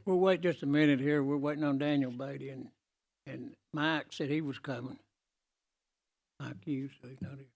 We'll wait just a minute here. We're waiting on Daniel Beatty, and Mike said he was coming. Mike Hughes, so he's not here.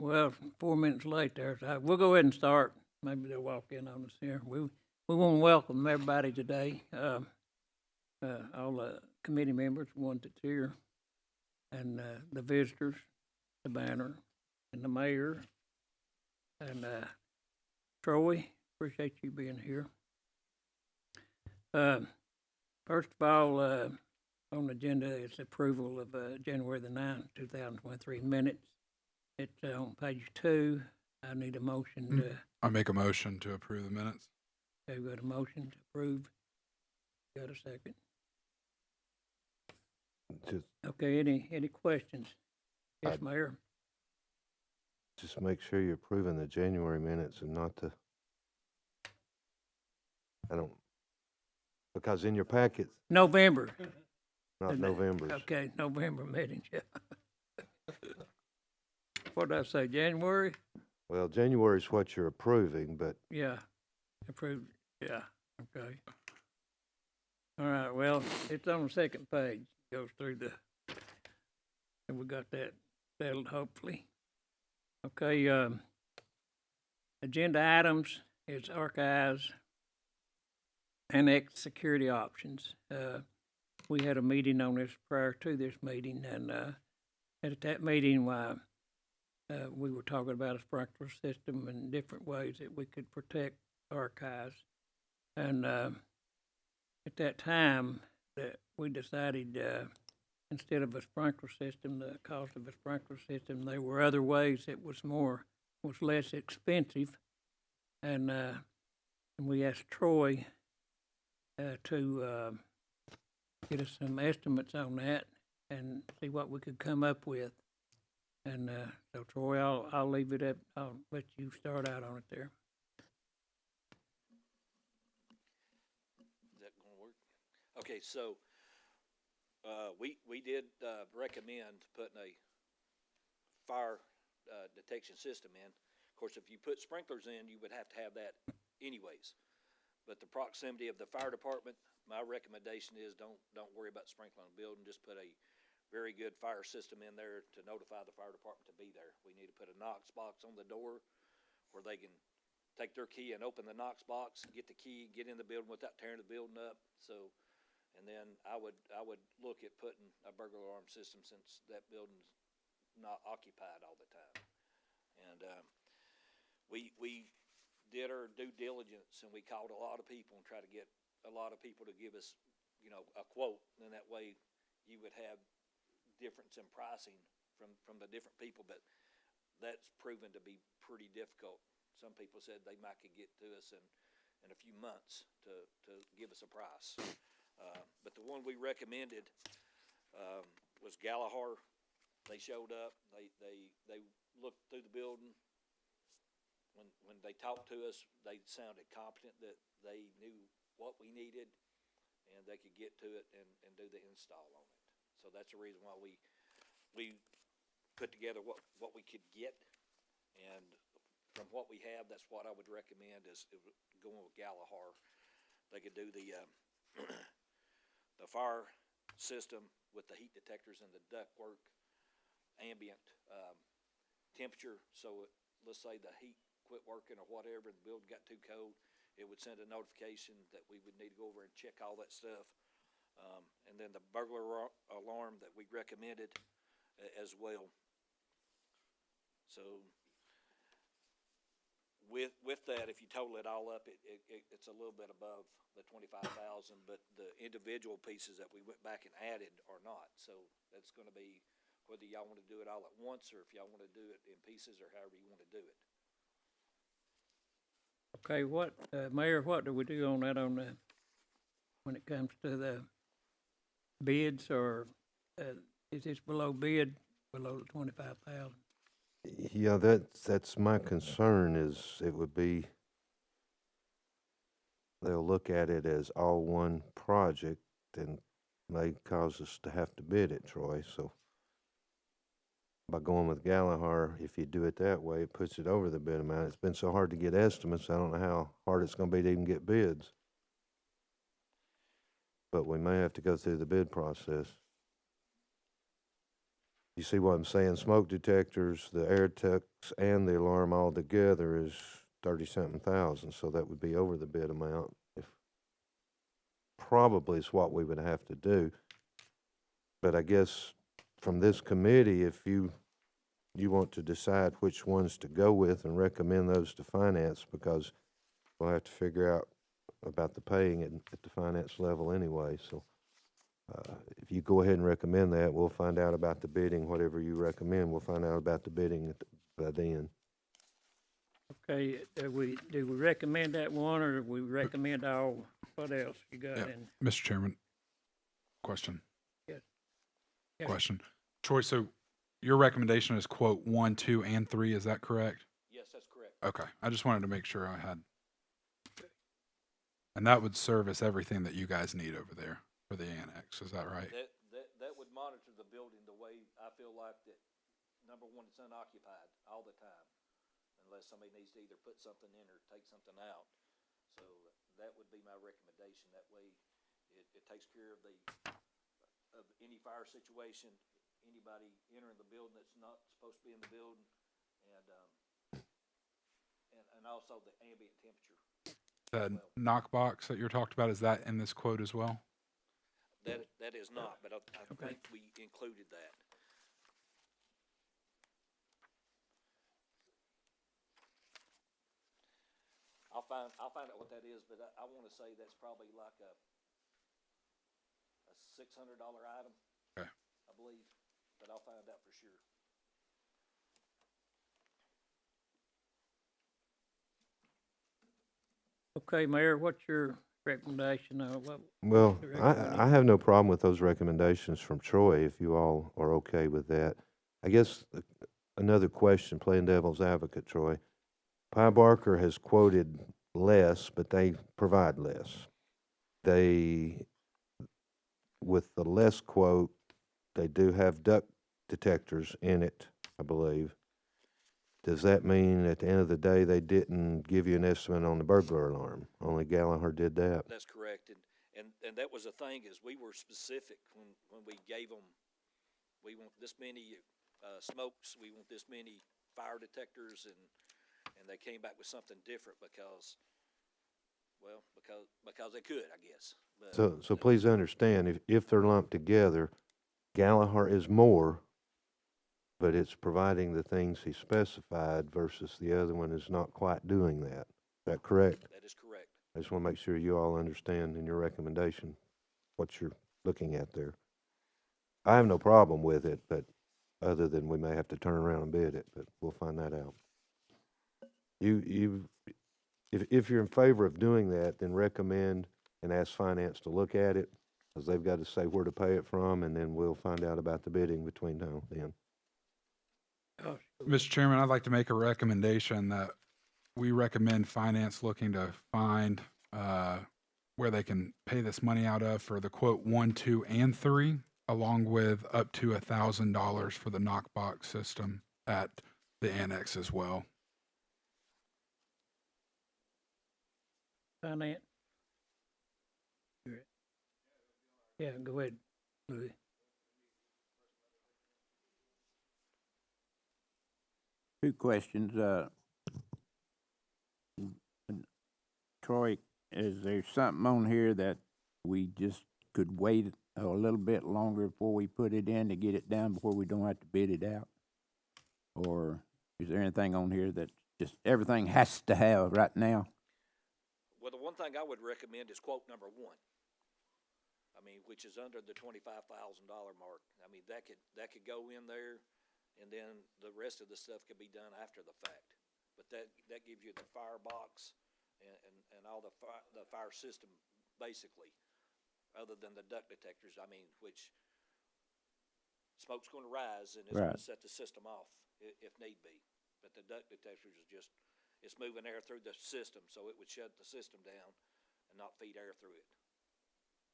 Well, 4 minutes late there. So we'll go ahead and start. Maybe they'll walk in on us here. We want to welcome everybody today. All the committee members, one that's here, and the visitors, the banner, and the mayor, and Troy. Appreciate you being here. First of all, on the agenda is approval of January the 9th, 2023 minutes. It's on page 2. I need a motion to. I make a motion to approve the minutes. Okay, we got a motion to approve. Got a second? Okay, any questions? Yes, Mayor. Just make sure you're approving the January minutes and not the, because in your packets, November. not November's. Okay, November meetings, yeah. What did I say, January? Well, January is what you're approving, but Yeah, approved, yeah, okay. All right, well, it's on the second page, goes through and we got that settled, hopefully. Okay, agenda items is archives, annex security options. We had a meeting on this prior to this meeting, and at that meeting, we were talking about a sprinkler system and different ways that we could protect archives. And at that time, that we decided instead of a sprinkler system, the cost of a sprinkler system, there were other ways that was less expensive. And we asked Troy to get us some estimates on that and see what we could come up with. And so, Troy, I'll leave it up. I'll let you start out on it there. Is that going to work? Okay, so we did recommend putting a fire detection system in. Of course, if you put sprinklers in, you would have to have that anyways. But the proximity of the fire department, my recommendation is don't worry about sprinkling the building. Just put a very good fire system in there to notify the fire department to be there. We need to put a Knox box on the door where they can take their key and open the Knox box, get the key, get in the building without tearing the building up. So, and then I would look at putting a burglar alarm system since that building's not occupied all the time. And we did our due diligence, and we called a lot of people and tried to get a lot of people to give us, a quote. And that way you would have difference in pricing from the different people, but that's proven to be pretty difficult. Some people said they might could get to us in a few months to give us a price. But the one we recommended was Galahar. They showed up. They looked through the building. When they talked to us, they sounded competent that they knew what we needed and they could get to it and do the install on it. So that's the reason why we put together what we could get, and from what we have, that's what I would recommend is going with Galahar. They could do the the fire system with the heat detectors and the ductwork, ambient temperature. So let's say the heat quit working or whatever, the building got too cold, it would send a notification that we would need to go over and check all that stuff. And then the burglar alarm that we recommended as well. So with that, if you total it all up, it's a little bit above the 25,000, but the individual pieces that we went back and added are not. So that's going to be whether y'all want to do it all at once or if y'all want to do it in pieces or however you want to do it. Okay, Mayor, what do we do on that when it comes to the bids, or is this below bid, below the 25,000? Yeah, that's my concern, is it would be, they'll look at it as all one project and may cause us to have to bid it, Troy. So by going with Galahar, if you do it that way, it puts it over the bid amount. It's been so hard to get estimates, I don't know how hard it's gonna be to even get bids. But we may have to go through the bid process. You see what I'm saying? Smoke detectors, the air techs, and the alarm all together is 30-something thousand, so that would be over the bid amount. Probably is what we would have to do. But I guess from this committee, if you want to decide which ones to go with and recommend those to finance, because we'll have to figure out about the paying at the finance level anyway. So if you go ahead and recommend that, we'll find out about the bidding. Whatever you recommend, we'll find out about the bidding by then. Okay, do we recommend that one, or do we recommend all? What else you got? Yeah. in? Mr. Chairman, question. Yes. Question. Troy, so your recommendation is quote 1, 2, and 3, is that correct? Yes, that's correct. Okay, I just wanted to make sure I had. And that would service everything that you guys need over there for the annex, is that right? That would monitor the building the way I feel like that. Number one, it's unoccupied all the time, unless somebody needs to either put something in or take something out. So that would be my recommendation. That way, it takes care of any fire situation, anybody entering the building that's not supposed to be in the building, and also the ambient temperature. The knock box that you're talked about, is that in this quote as well? That is not, but I Okay. think we included that. I'll find out what that is, but I want to say that's probably like a $600 item. Okay. I believe, but I'll find out for sure. Okay, Mayor, what's your recommendation on what? Well, the recommendation? I have no problem with those recommendations from Troy, if you all are okay with that. I guess another question, playing devil's advocate, Troy. Pie Barker has quoted less, but they provide less. With the less quote, they do have duct detectors in it, I believe. does that mean at the end of the day, they didn't give you an estimate on the burglar alarm? Only Gallagher did that? That's correct, and that was the thing, is we were specific when we gave them, we want this many, smokes, we want this many fire detectors, and they came back with something different because, well, because they could, I guess. But, So please understand, if they're lumped together, Gallagher is more, but it's providing the things he specified versus the other one is not quite doing that. Is that correct? that is correct. I just want to make sure you all understand in your recommendation what you're looking at there. I have no problem with it, but other than we may have to turn around and bid it, but we'll find that out. If you're in favor of doing that, then recommend and ask finance to look at it, because they've got to say where to pay it from, and then we'll find out about the bidding between now and then. Oh, Mr. Chairman, I'd like to make a recommendation that we recommend finance looking to find where they can pay this money out of for the quote 1, 2, and 3, along with up to $1,000 for the knockbox system at the annex as well. Finance? Yeah, go ahead, Louis. Two questions. Troy, is there something on here that we just could wait a little bit longer before we put it in to get it down before we don't have to bid it out? Or is there anything on here that just everything has to have right now? Well, the one thing I would recommend is quote number 1. I mean, which is under the $25,000 mark. I mean, that could go in there, and then the rest of the stuff could be done after the fact. But that gives you the firebox and all the fire system, basically, other than the duct detectors. I mean, which smoke's going to rise and it's going to set the system off if need be. But the duct detectors is just, it's moving air through the system, so it would shut the system down and not feed air through it.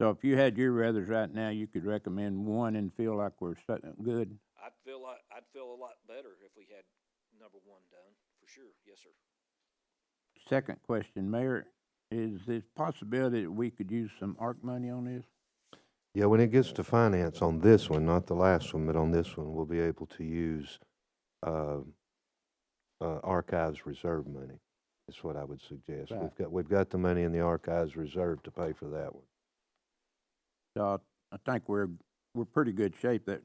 So if you had your ruthers right now, you could recommend one and feel like we're good? I'd feel a lot better if we had number 1 done, for sure. Yes, sir. Second question, Mayor, is there a possibility that we could use some ARC money on this? Yeah, when it gets to finance on this one, not the last one, but on this one, we'll be able to use archives reserve money. Is what I would suggest. Right. We've got the money in the archives reserve to pay for that one. So I think we're pretty good shape that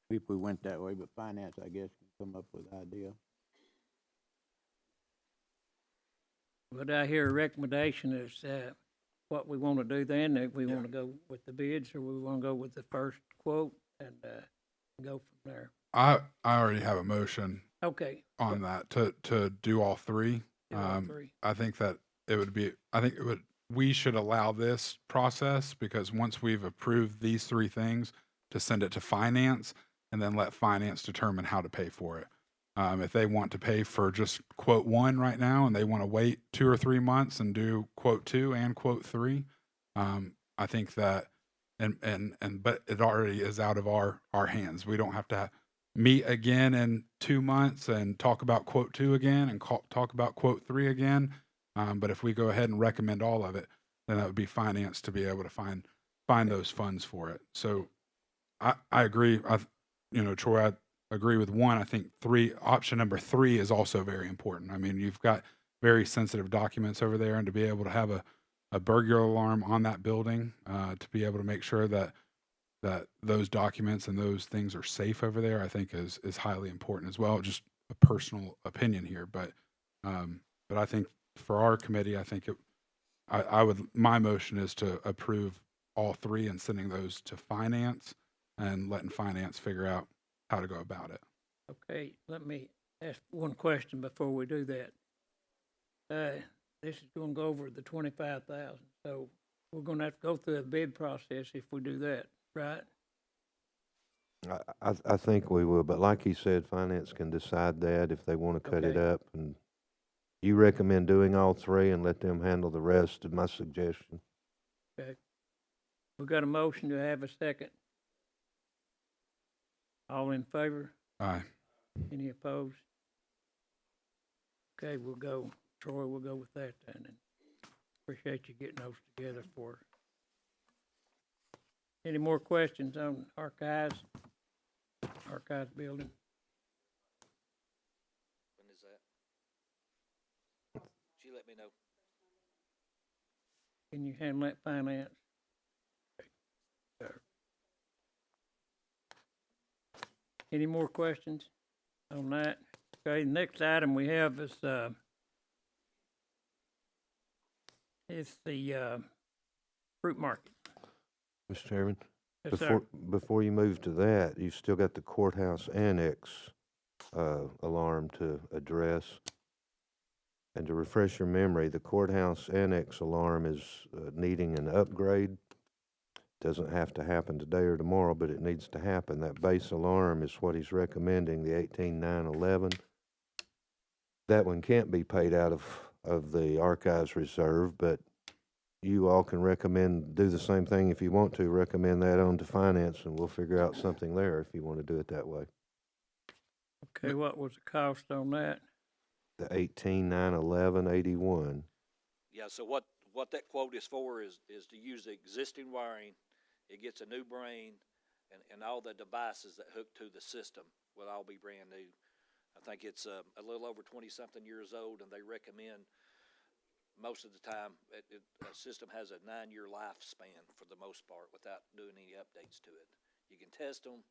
if we went that way, but finance, I guess, can come up with an idea. But I hear a recommendation is, what we want to do then, if we want to go with the bids, or we want to go with the first quote and, go from there. I already have a motion Okay. on that to do all 3. Do all 3. I think that we should allow this process, because once we've approved these 3 things, to send it to finance and then let finance determine how to pay for it. If they want to pay for just quote 1 right now and they want to wait 2 or 3 months and do quote 2 and quote 3, I think that, but it already is out of our hands. We don't have to meet again in 2 months and talk about quote 2 again and talk about quote 3 again. But if we go ahead and recommend all of it, then that would be finance to be able to find those funds for it. So I agree. Troy, I agree with 1. I think option number 3 is also very important. I mean, you've got very sensitive documents over there, and to be able to have a burglar alarm on that building, to be able to make sure that those documents and those things are safe over there, I think is highly important as well. Just a personal opinion here, but I think for our committee, I think my motion is to approve all 3 and sending those to finance and letting finance figure out how to go about it. Okay, let me ask one question before we do that. This is going to go over the 25,000, so we're going to have to go through a bid process if we do that, right? I think we will, but like he said, finance can decide that if they want to cut it Okay. up. And you recommend doing all 3 and let them handle the rest, is my suggestion. Okay. We got a motion to have a second. All in favor? Aye. Any opposed? Okay, Troy, we'll go with that then, and appreciate you getting those together for us. Any more questions on archives building? When is that? She let me know. Can you handle that finance? Sir. Any more questions on that? Okay, next item we have is the fruit market. Mr. Chairman, Yes, sir. before you move to that, you still got the courthouse annex, alarm to address. And to refresh your memory, the courthouse annex alarm is, needing an upgrade. Doesn't have to happen today or tomorrow, but it needs to happen. That base alarm is what he's recommending, the 18911. That one can't be paid out of the archives reserve, but you all can do the same thing if you want to, recommend that on to finance, and we'll figure out something there if you want to do it that way. Okay, what was the cost on that? The 1891181. Yeah, so what that quote is for is to use the existing wiring. It gets a new brain, and all the devices that hook to the system will all be brand new. I think it's a little over 20-something years old, and they recommend most of the time a system has a 9-year lifespan for the most part without doing any updates to it. You can test them,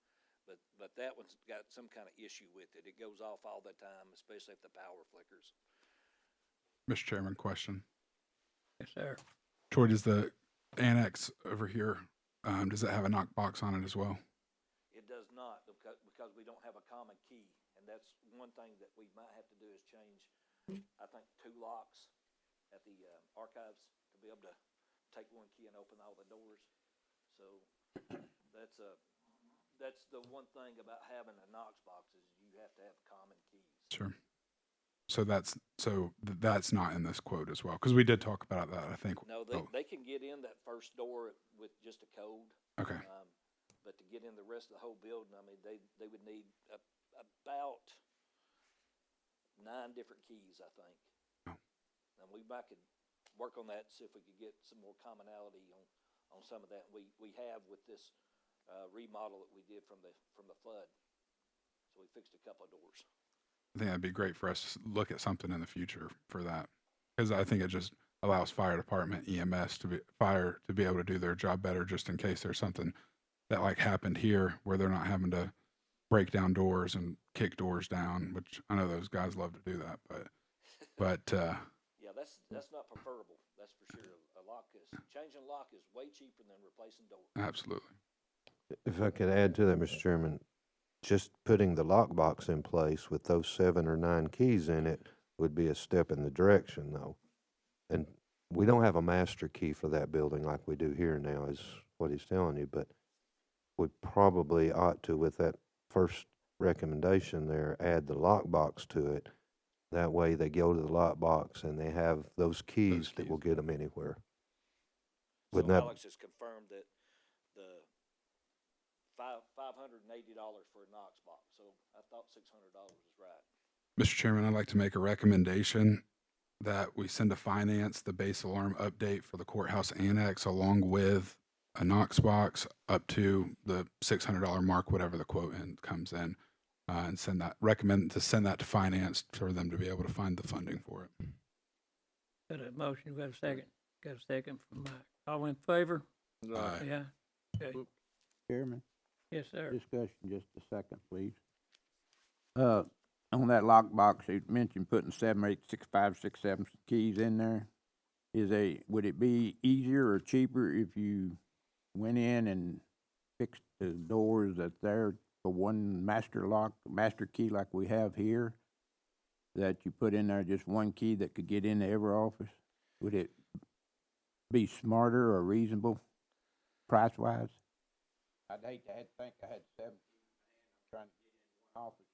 but that one's got some kind of issue with it. It goes off all the time, especially if the power flickers. Mr. Chairman, question. Yes, sir. Troy, does the annex over here, does it have a knock box on it as well? It does not, because we don't have a common key, and that's one thing that we might have to do is change, I think, 2 locks at the archives to be able to take one key and open all the doors. So that's the one thing about having a Knox box is you have to have common keys. Sure. So that's not in this quote as well, because we did talk about that, I think. No, they can get in that first door with just a code. Okay. But to get in the rest of the whole building, I mean, they would need about 9 different keys, I think. Oh. And we might could work on that and see if we could get some more commonality on some of that. We have with this remodel that we did from the flood. So we fixed a couple of doors. I think that'd be great for us to look at something in the future for that, because I think it just allows fire department, EMS to be able to do their job better, just in case there's something that like happened here where they're not having to break down doors and kick doors down, which I know those guys love to do that, but yeah, that's not preferable. That's for sure. Changing lock is way cheaper than replacing doors. absolutely. If I could add to that, Mr. Chairman, just putting the lockbox in place with those 7 or 9 keys in it would be a step in the direction, though. And we don't have a master key for that building like we do here now, is what he's telling you, but we probably ought to, with that first recommendation there, add the lockbox to it. That way they go to the lockbox and they have those keys that will get them anywhere. So Alex has confirmed that the $580 for a Knox box. So I thought $600 is right. Mr. Chairman, I'd like to make a recommendation that we send to finance the base alarm update for the courthouse annex along with a Knox box up to the $600 mark, whatever the quote comes in, and recommend to send that to finance for them to be able to find the funding for it. Got a motion, got a second? Got a second from Mike. All in favor? Aye. Yeah, okay. Chairman, Yes, sir. discussion, just a second, please. On that lockbox, you mentioned putting 7, 8, 6, 5, 6, 7 keys in there. Would it be easier or cheaper if you went in and fixed the doors that's there for one master key like we have here, that you put in there just one key that could get into every office? Would it be smarter or reasonable, price-wise? I'd hate to think I had 7 keys in my hand, I'm trying to get in one office,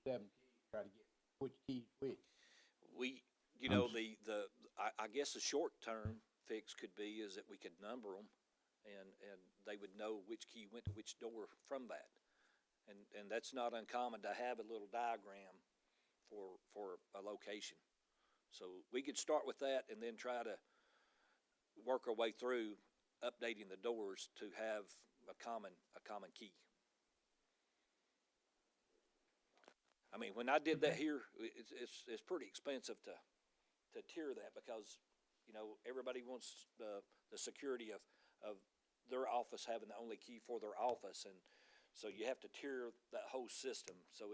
7 keys, try to get which key's which. I guess the short-term fix could be is that we could number them, and they would know which key went to which door from that. And that's not uncommon to have a little diagram for a location. So we could start with that and then try to work our way through updating the doors to have a common key. I mean, when I did that here, it's pretty expensive to tier that because, you know, everybody wants the security of their office having the only key for their office, and so you have to tier that whole system. So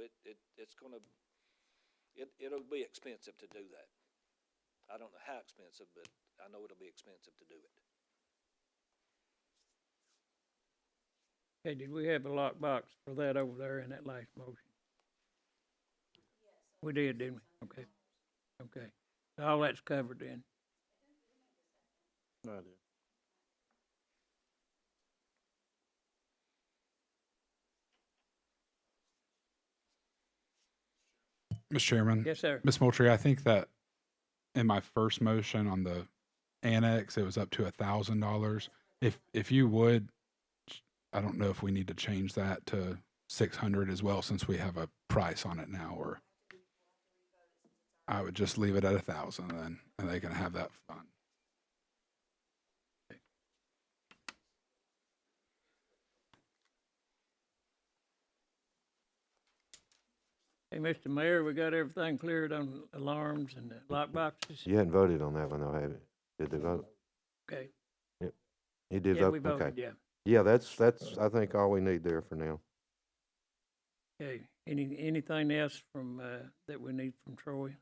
it'll be expensive to do that. I don't know how expensive, but I know it'll be expensive to do it. Okay, did we have a lockbox for that over there in that last motion? We did, didn't we? Okay. Okay. All that's covered then. No, I did. Mr. Chairman, Yes, sir. Ms. Moultrie, I think that in my first motion on the annex, it was up to $1,000. If you would, I don't know if we need to change that to 600 as well, since we have a price on it now, or I would just leave it at 1,000 then, and they can have that fun. Hey, Mr. Mayor, we got everything cleared on alarms and the lockboxes? You hadn't voted on that one though, have you? Did they vote? Okay. You did Yeah, vote? we Okay. voted, yeah. Yeah, that's, I think, all we need there for now. Okay. Anything else from, that we need from Troy?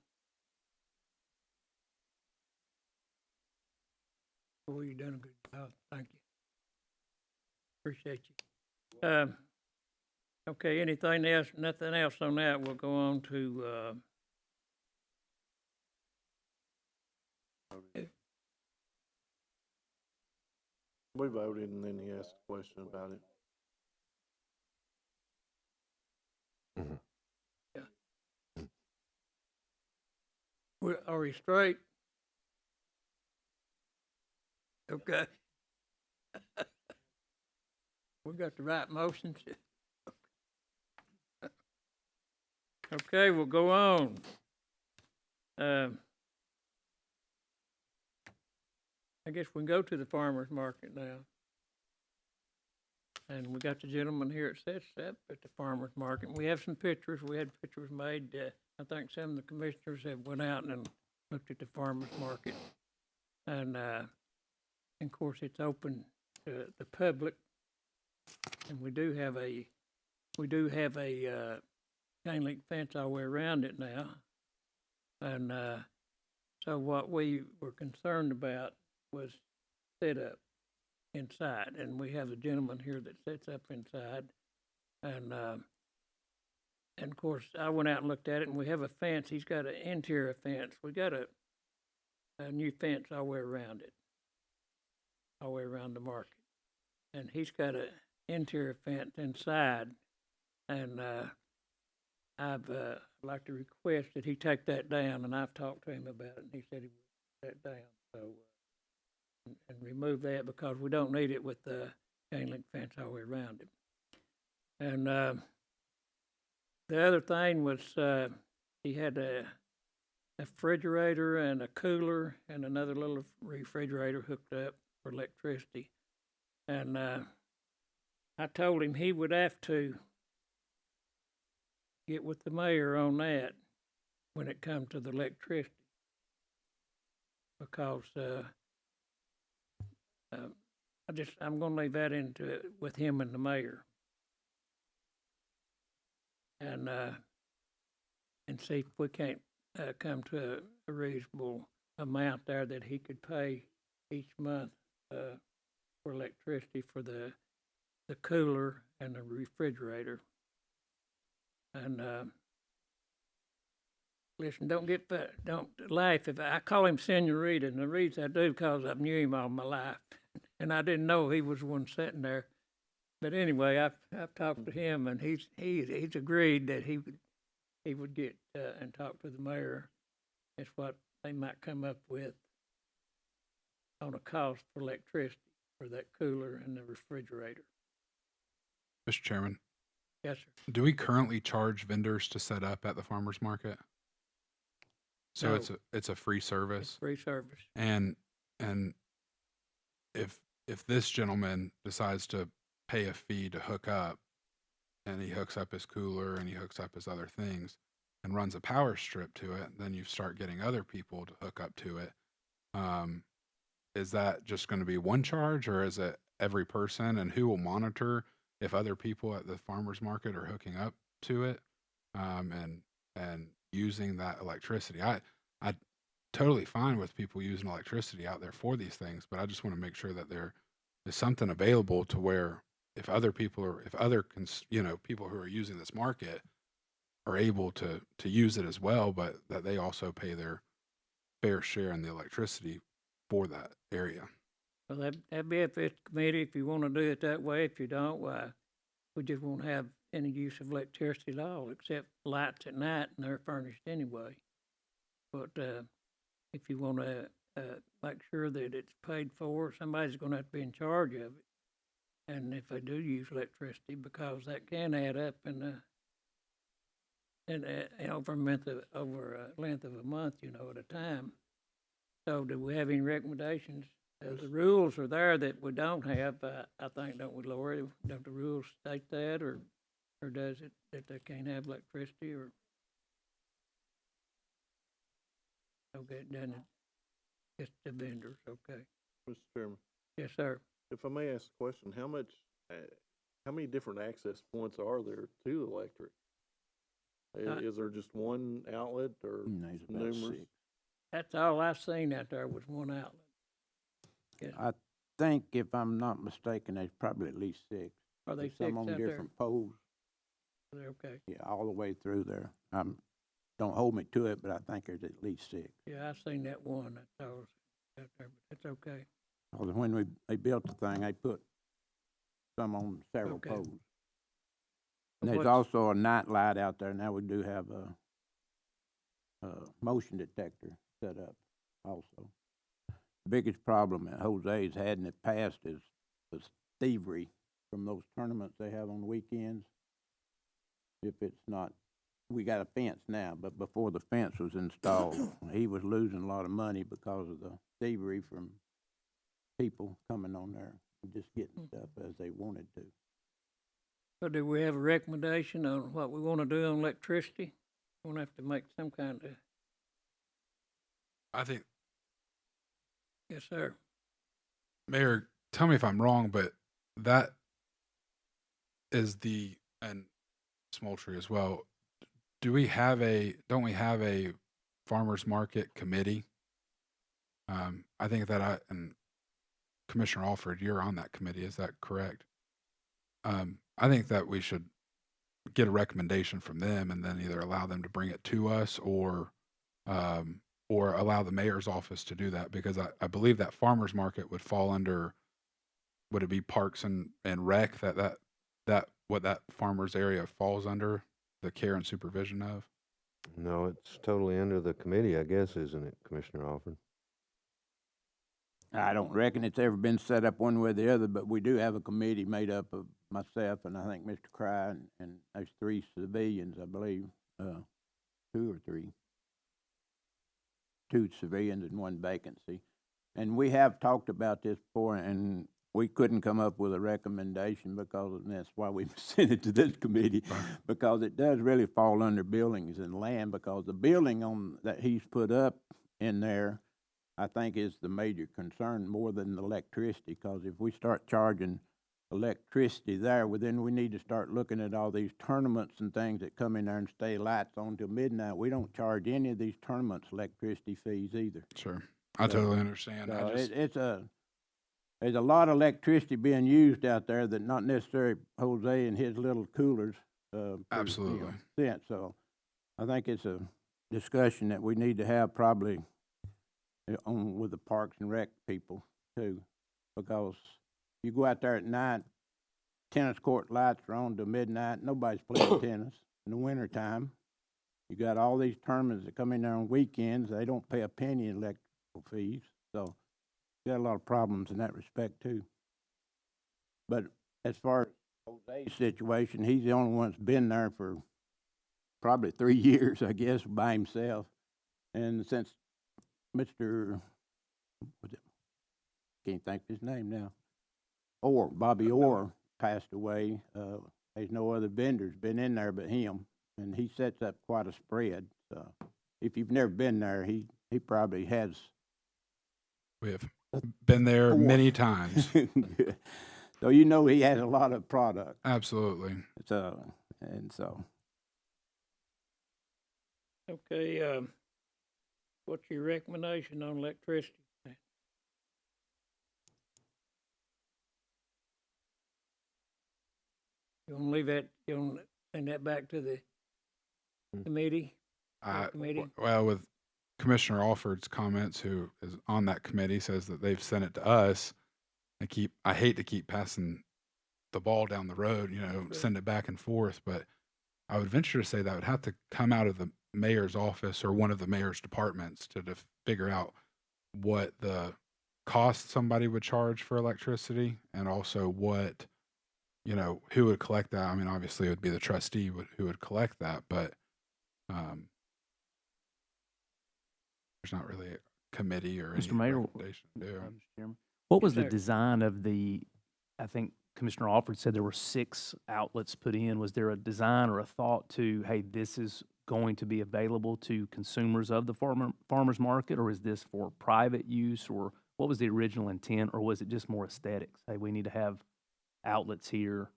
Troy, you done a good job. Thank you. Appreciate you. Okay, anything else, nothing else on that, we'll go on to, We voted and then he asked a question about it. Mhm. are we straight? Okay. We got the right motions. Okay, we'll go on. I guess we can go to the farmer's market now. And we got the gentleman here that sets up at the farmer's market. We have some pictures. We had pictures made. I think some of the commissioners have went out and looked at the farmer's market. And of course, it's open to the public. And we do have a chain link fence all the way around it now. And so what we were concerned about was set up inside. And we have a gentleman here that sets up inside. And of course, I went out and looked at it, and we have a fence. He's got an interior fence. We got a new fence all the way around it, all the way around the market. And he's got an interior fence inside. And I've like to request that he take that down, and I've talked to him about it, and he said he would take that down. So, and remove that because we don't need it with the chain link fence all the way around it. And the other thing was he had a refrigerator and a cooler and another little refrigerator hooked up for electricity. And I told him he would have to get with the mayor on that when it comes to the electricity, because I'm going to leave that into it with him and the mayor, and see if we can't come to a reasonable amount there that he could pay each month for electricity for the cooler and the refrigerator. And listen, don't laugh if I call him Senorita, and the reason I do because I've knew him all my life, and I didn't know he was the one sitting there. But anyway, I've talked to him, and he's agreed that he would get and talk to the mayor. That's what they might come up with on a cost for electricity for that cooler and the refrigerator. Mr. Chairman, Yes, sir. do we currently charge vendors to set up at the farmer's market? So No. it's a free It's service. free service. And if this gentleman decides to pay a fee to hook up, and he hooks up his cooler and he hooks up his other things and runs a power strip to it, then you start getting other people to hook up to it. Is that just going to be one charge, or is it every person, and who will monitor if other people at the farmer's market are hooking up to it, and using that electricity? I totally fine with people using electricity out there for these things, but I just want to make sure that there is something available to where if other people are, if other people who are using this market are able to use it as well, but that they also pay their fair share in the electricity for that area. Well, that'd be if it's committee, if you wanna do it that way. If you don't, why, we just won't have any use of electricity at all, except lights at night, and they're furnished anyway. But, if you wanna, make sure that it's paid for, somebody's gonna have to be in charge of it. And if they do use electricity, because that can add up over a length of a month, at a time. So do we have any recommendations? The rules are there that we don't have, I think, don't we, Lori? Don't the rules state that, or does it, that they can't have electricity, or? Okay, then it's the vendors, okay. Mr. Chairman, Yes, sir. if I may ask a question, how many different access points are there to electric? Is there just one outlet or There's about numerous? 6. That's all I seen out there was one outlet. Yeah. I think, if I'm not mistaken, there's probably at least 6. Are they There's some six on out there? different poles. They're okay. Yeah, all the way through there. Don't hold me to it, but I think there's at least 6. Yeah, I seen that one, that's all out there, but it's okay. 'Cause when they built the thing, they put some on several Okay. poles. And there's What's- also a night light out there. Now we do have a motion detector set up also. The biggest problem that Jose's had in the past is thievery from those tournaments they have on the weekends. If it's not, we got a fence now, but before the fence was installed, he was losing a lot of money because of the thievery from people coming on there and just getting stuff as they wanted to. So do we have a recommendation on what we wanna do on electricity? We're gonna have to make some kind of, I think, yes, sir. Mayor, tell me if I'm wrong, but that is and Smoltry as well. Don't we have a farmer's market committee? I think that and Commissioner Alford, you're on that committee, is that correct? I think that we should get a recommendation from them and then either allow them to bring it to us, or allow the mayor's office to do that, because I believe that farmer's market would fall under, would it be Parks and Rec, that what that farmer's area falls under, the care and supervision of? No, it's totally under the committee, I guess, isn't it, Commissioner Alford? I don't reckon it's ever been set up one way or the other, but we do have a committee made up of myself and I think Mr. Cry, and there's 3 civilians, I believe, 2 or 3. 2 civilians and 1 vacancy. And we have talked about this before, and we couldn't come up with a recommendation and that's why we sent it to this committee, because it does really fall under buildings and land, because the building that he's put up in there, I think, is the major concern more than the electricity, because if we start charging electricity there, well, then we need to start looking at all these tournaments and things that come in there and stay lights on till midnight. We don't charge any of these tournaments electricity fees either. Sure. I totally understand. So there's a lot of electricity being used out there that not necessarily Jose and his little coolers. Absolutely. Sent. So I think it's a discussion that we need to have probably with the Parks and Rec people too, because you go out there at night, tennis court lights are on till midnight, nobody's playing tennis in the wintertime. You got all these tournaments that come in there on weekends, they don't pay a penny in electrical fees, so you got a lot of problems in that respect too. But as far as Jose's situation, he's the only one that's been there for probably 3 years, I guess, by himself. And since Mr. what's it, can't think of his name now, Bobby Orr passed away, there's no other vendors been in there but him, and he sets up quite a spread. So if you've never been there, he probably has. We have been there Four. many times. So you know he has a lot of product. Absolutely. So Okay, what's your recommendation on electricity? You wanna leave that, you wanna send that back to the committee? Committee? Well, with Commissioner Alford's comments, who is on that committee, says that they've sent it to us. I hate to keep passing the ball down the road, send it back and forth, but I would venture to say that would have to come out of the mayor's office or one of the mayor's departments to figure out what the cost somebody would charge for electricity, and also what, who would collect that. I mean, obviously it would be the trustee who would collect that, but there's not really a committee or any Mr. Mayor, recommendation to do. Mr. Chairman, what was Yes, the sir. design of I think Commissioner Alford said there were 6 outlets put in. Was there a design or a thought to, hey, this is going to be available to consumers of the farmer's market, or is this for private use, or what was the original intent, or was it just more aesthetics? Hey, we need to have outlets here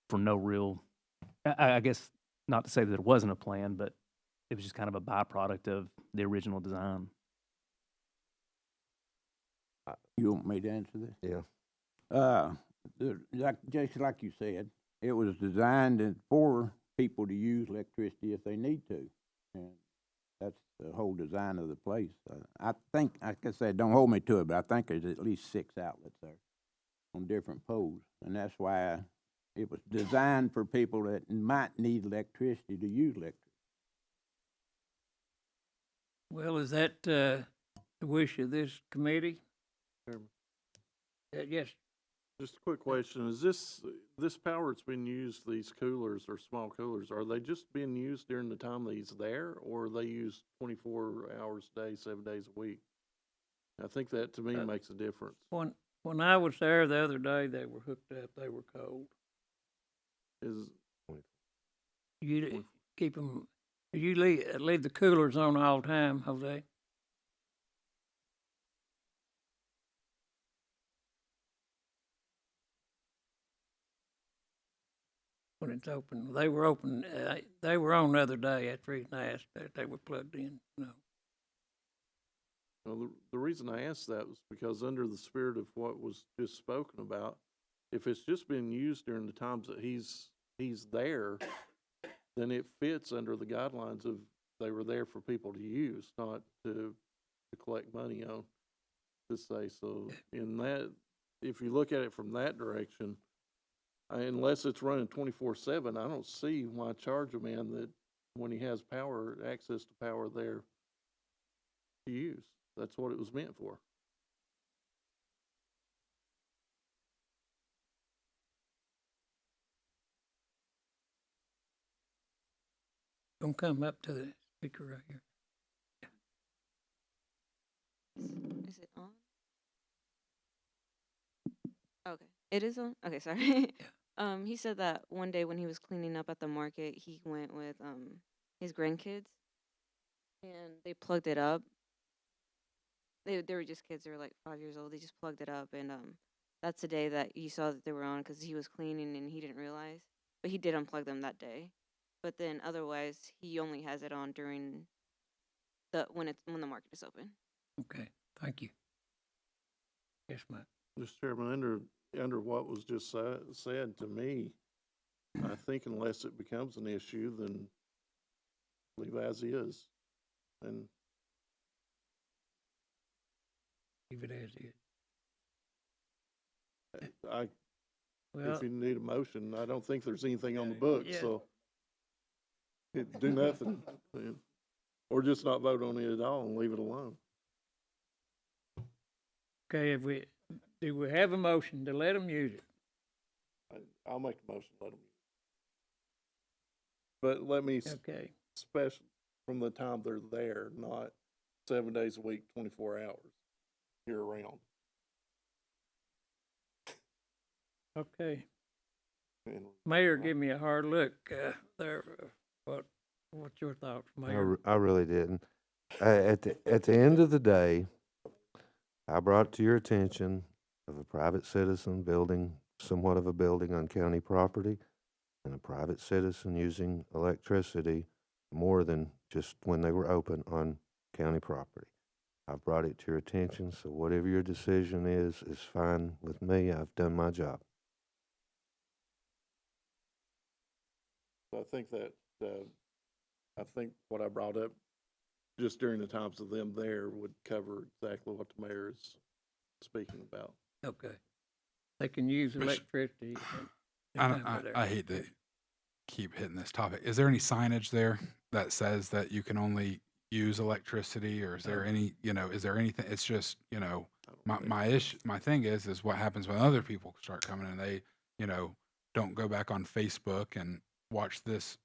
for no real, I guess, not to say that it wasn't a plan, but it was just kind of a byproduct of the original design. you want me to answer this? Yeah. Jason, like you said, it was designed for people to use electricity if they need to, and that's the whole design of the place. I think, like I said, don't hold me to it, but I think there's at least 6 outlets there on different poles, and that's why it was designed for people that might need electricity to use electricity. Well, is that, the wish of this committee? Chairman. Yes, Just a quick question, is this power that's been used, these coolers or small coolers, are they just being used during the time that he's there, or are they used 24 hours a day, 7 days a week? I think that, to me, makes a difference. when I was there the other day, they were hooked up, they were cold. Is, You keep them, you leave the coolers on all the time, Jose? When it's open, they were open, they were on the other day, that's the reason I asked that, they were plugged in, no. well, the reason I asked that was because under the spirit of what was just spoken about, if it's just been used during the times that he's there, then it fits under the guidelines of they were there for people to use, not to collect money on, to say. So in that, if you look at it from that direction, unless it's running 24/7, I don't see why charge a man that when he has access to power there to use. That's what it was meant for. Don't come up to the speaker right here. Is it on? Okay, it is on. Okay, sorry. He said that one day when he was cleaning up at the market, he went with his grandkids, and they plugged it up. They were just kids. They were like 5 years old. They just plugged it up, and that's the day that you saw that they were on because he was cleaning and he didn't realize. But he did unplug them that day. But then otherwise, he only has it on during when the market is open. Okay, thank you. Yes, Mike. Mr. Chairman, under what was just said to me, I think unless it becomes an issue, then leave as is. And Leave it as is. if Well, you need a motion, I don't think there's anything on the book, yeah. so do nothing. Or just not vote on it at all and leave it alone. okay, do we have a motion to let them use it? I'll make the motion, let them. But let me Okay, from the time they're there, not 7 days a week, 24 hours, year round. Okay. And Mayor give me a hard look, there. What's your thoughts, Mayor? I really didn't. At the end of the day, I brought to your attention of a private citizen building somewhat of a building on county property and a private citizen using electricity more than just when they were open on county property. I've brought it to your attention, so whatever your decision is fine with me. I've done my job. I think that, I think what I brought up just during the times of them there would cover exactly what the mayor is speaking about. Okay. They can use Which- electricity. and time they're I hate to keep hitting this topic. Is there any signage there that says that you can only use electricity, or is there any, is there anything? It's just, I don't think- my thing is what happens when other people start coming and they, don't go back on Facebook and watch this,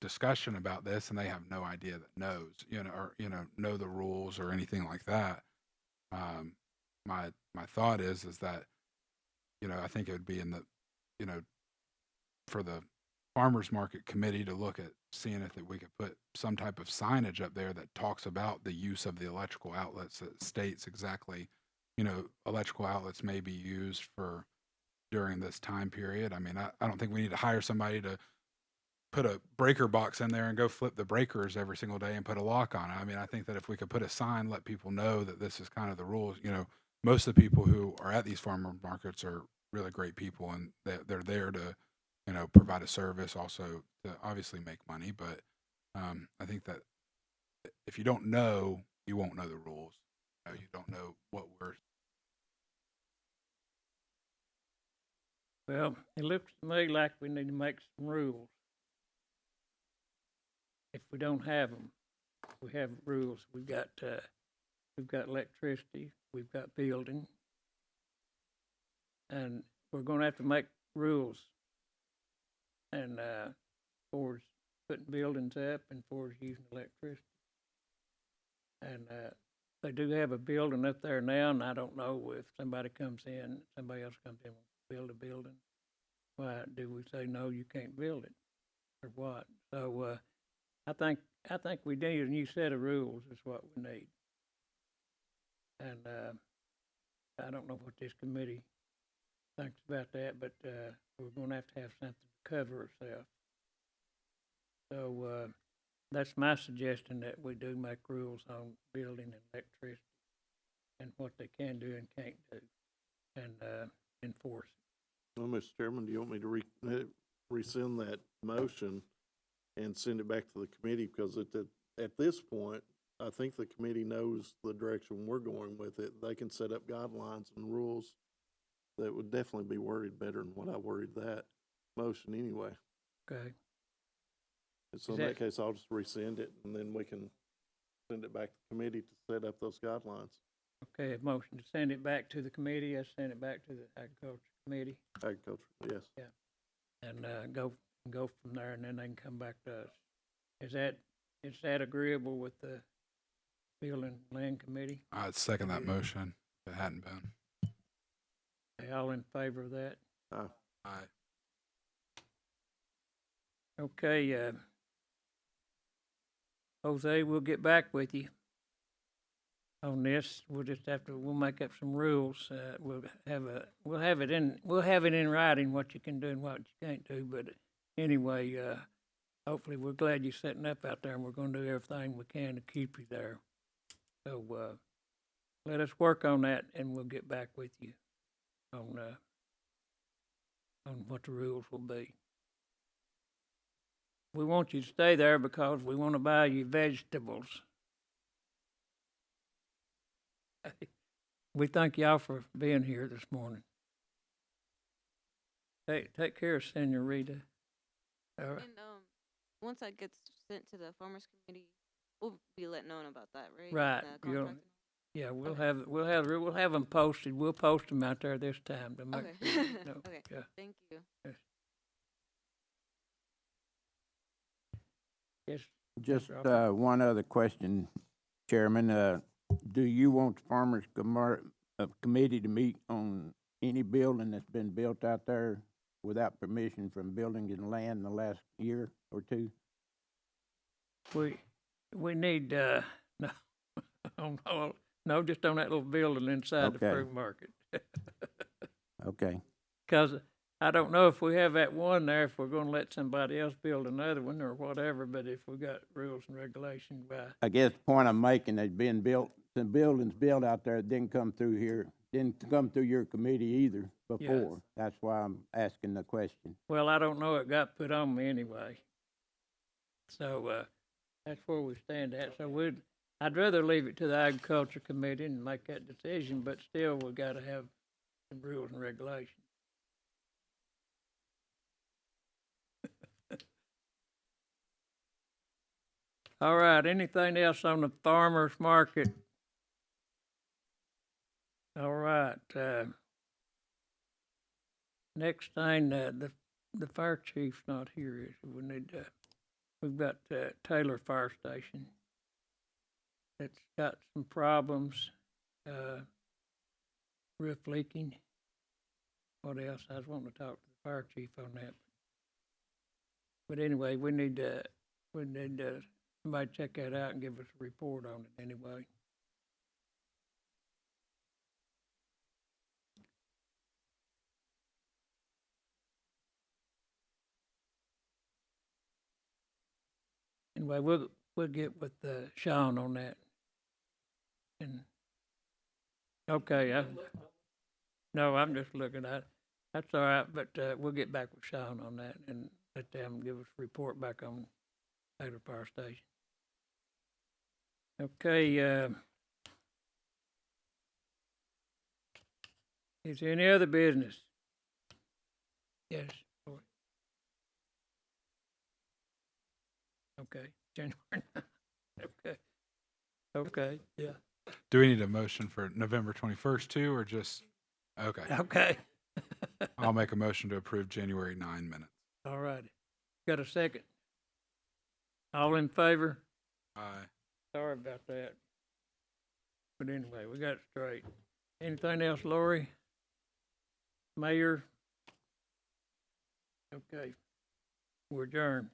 discussion about this, and they have no idea that knows, or, know the rules or anything like that. My thought is that, I think it would be in the, for the farmers market committee to look at seeing if we could put some type of signage up there that talks about the use of the electrical outlets, that states exactly, electrical outlets may be used for during this time period. I mean, I don't think we need to hire somebody to put a breaker box in there and go flip the breakers every single day and put a lock on it. I mean, I think that if we could put a sign, let people know that this is kind of the rules. Most of the people who are at these farmer markets are really great people, and they're there to, provide a service, also to obviously make money. But I think that if you don't know, you won't know the rules. You don't know what we're. Well, it looks to me like we need to make some rules. If we don't have them, we have rules. We've got electricity, we've got building, and we're going to have to make rules. And for putting buildings up and for using electricity. And they do have a building up there now, and I don't know if somebody else comes in and build a building. Why do we say no? You can't build it, or what? So I think we need a new set of rules. Is what we need. And I don't know what this committee thinks about that, but we're going to have something to cover ourselves. So that's my suggestion, that we do make rules on building and electricity and what they can do and can't do, and enforce it. Well, Mr. Chairman, do you want me to rescind that motion and send it back to the committee? Because at this point, I think the committee knows the direction we're going with it. They can set up guidelines and rules that would definitely be worded better than what I worded that motion anyway. Okay. And so Is in that- that case, I'll just rescind it, and then we can send it back to the committee to set up those guidelines. Okay, a motion to send it back to the committee. I send it back to the agriculture committee, Agriculture, yes. and go from there, and then they can come back to us. Is that agreeable with the building and land committee? I'd second that motion if it hadn't been. Are y'all in favor of that? Aye. Okay, Jose, we'll get back with you on this. We'll make up some rules. We'll have it in writing what you can do and what you can't do. But anyway, hopefully we're glad you're setting up out there, and we're going to do everything we can to keep you there. So let us work on that, and we'll get back with you on what the rules will be. We want you to stay there because we want to buy you vegetables. We thank y'all for being here this morning. Take care, Senorita. And once that gets sent to the farmers committee, we'll be letting known about that, right? Right, The you'll- contract. Yeah, we'll Okay. have them posted. We'll post them out there this time to make Okay. sure you know. Okay. Yeah. Thank you. Yes, Just, Alford. one other question, Chairman. Do you want the committee to meet on any building that's been built out there without permission from Building and Land in the last year or two? We need, no, no, just on that little building inside the Okay. fruit market. Okay, Cause I don't know if we have that one there, if we're gonna let somebody else build another one or whatever, but if we got rules and regulations by, I guess the point I'm making, there's been some buildings built out there that didn't come through here, didn't come through your committee either before. That's why I'm asking the question. well, I don't know, it got put on me anyway. So, that's where we stand at. So I'd rather leave it to the agriculture committee and make that decision, but still, we gotta have some rules and regulations. All right, anything else on the farmer's market? All right, next thing, the fire chief's not here, is we need we've got, Taylor Fire Station. It's got some problems, roof leaking. What else? I was wanting to talk to the fire chief on that. But anyway, we need somebody check that out and give us a report on it anyway. Anyway, we'll get with Sean on that. And okay, no, I'm just looking at it. That's all right, but we'll get back with Sean on that and let them give us a report back on Taylor Power Station. Okay, is there any other business? Yes. Lord. Okay, January. Okay. Okay, yeah. Do we need a motion for November 21st too, or just, okay. Okay. I'll make a motion to approve January 9 minutes. All righty. Got a second? All in favor? Aye. Sorry about that. But anyway, we got it straight. Anything else, Lori? Mayor? Okay. We're adjourned.